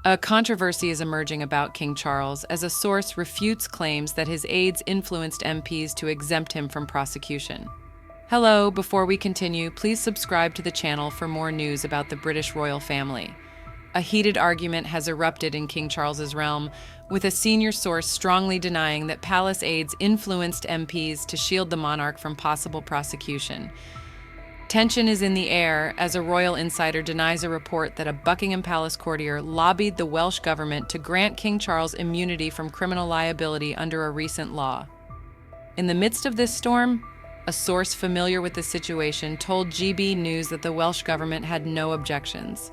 A controversy is emerging about King Charles as a source refutes claims that his aides influenced MPs to exempt him from prosecution. Hello, before we continue, please subscribe to the channel for more news about the British royal family. A heated argument has erupted in King Charles's realm, with a senior source strongly denying that palace aides influenced MPs to shield the monarch from possible prosecution. Tension is in the air as a royal insider denies a report that a Buckingham Palace courtier lobbied the Welsh government to grant King Charles immunity from criminal liability under a recent law. In the midst of this storm, a source familiar with the situation told GB News that the Welsh government had no objections.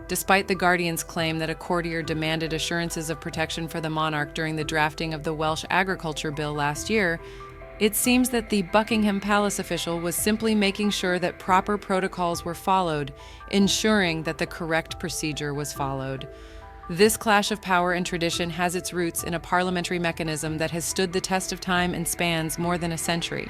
Despite the Guardian's claim that a courtier demanded assurances of protection for the monarch during the drafting of the Welsh Agriculture Bill last year, it seems that the Buckingham Palace official was simply making sure that proper protocols were followed, ensuring that the correct procedure was followed. This clash of power and tradition has its roots in a parliamentary mechanism that has stood the test of time and spans more than a century.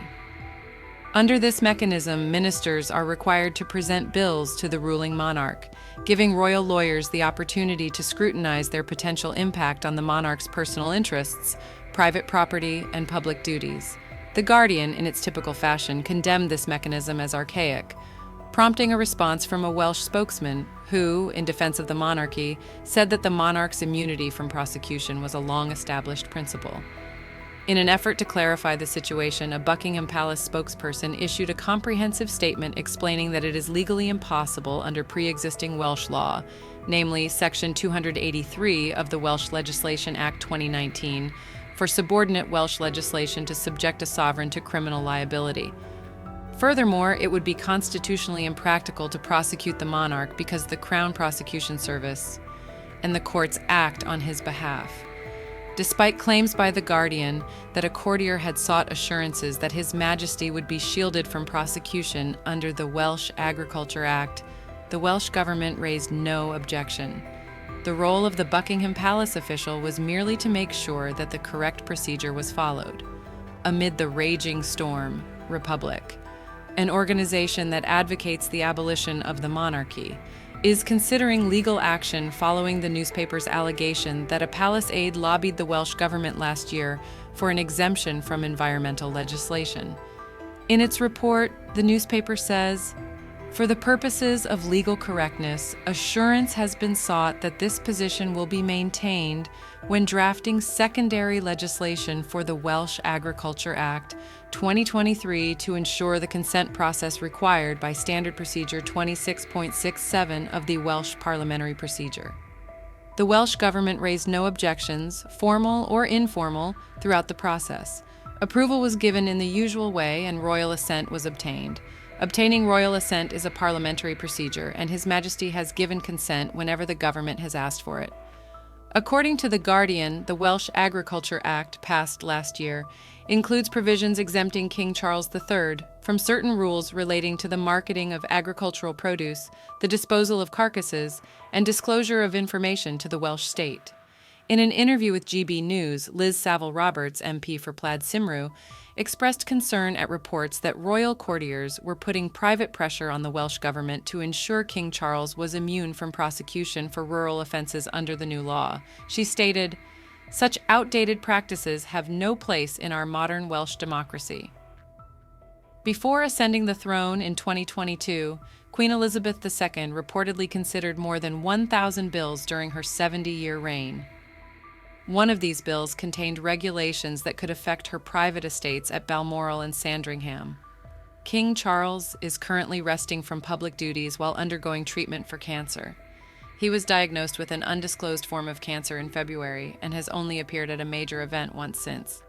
Under this mechanism, ministers are required to present bills to the ruling monarch, giving royal lawyers the opportunity to scrutinize their potential impact on the monarch's personal interests, private property, and public duties. The Guardian, in its typical fashion, condemned this mechanism as archaic, prompting a response from a Welsh spokesman who, in defense of the monarchy, said that the monarch's immunity from prosecution was a long-established principle. In an effort to clarify the situation, a Buckingham Palace spokesperson issued a comprehensive statement explaining that it is legally impossible under pre-existing Welsh law, namely Section 283 of the Welsh Legislation Act 2019, for subordinate Welsh legislation to subject a sovereign to criminal liability. Furthermore, it would be constitutionally impractical to prosecute the monarch because the Crown Prosecution Service and the courts act on his behalf. Despite claims by The Guardian that a courtier had sought assurances that His Majesty would be shielded from prosecution under the Welsh Agriculture Act, the Welsh government raised no objection. The role of the Buckingham Palace official was merely to make sure that the correct procedure was followed. Amid the raging storm, Republic, an organization that advocates the abolition of the monarchy, is considering legal action following the newspaper's allegation that a palace aide lobbied the Welsh government last year for an exemption from environmental legislation. In its report, the newspaper says, "For the purposes of legal correctness, assurance has been sought that this position will be maintained when drafting secondary legislation for the Welsh Agriculture Act 2023 to ensure the consent process required by Standard Procedure 26.67 of the Welsh Parliamentary Procedure." The Welsh government raised no objections, formal or informal, throughout the process. Approval was given in the usual way and royal assent was obtained. Obtaining royal assent is a parliamentary procedure, and His Majesty has given consent whenever the government has asked for it. According to The Guardian, the Welsh Agriculture Act, passed last year, includes provisions exempting King Charles III from certain rules relating to the marketing of agricultural produce, the disposal of carcasses, and disclosure of information to the Welsh state. In an interview with GB News, Liz Saville-Roberts, MP for Plaid Cymru, expressed concern at reports that royal courtiers were putting private pressure on the Welsh government to ensure King Charles was immune from prosecution for rural offences under the new law. She stated, "Such outdated practices have no place in our modern Welsh democracy." Before ascending the throne in 2022, Queen Elizabeth II reportedly considered more than 1,000 bills during her 70-year reign. One of these bills contained regulations that could affect her private estates at Balmoral and Sandringham. King Charles is currently resting from public duties while undergoing treatment for cancer. He was diagnosed with an undisclosed form of cancer in February and has only appeared at a major event once since.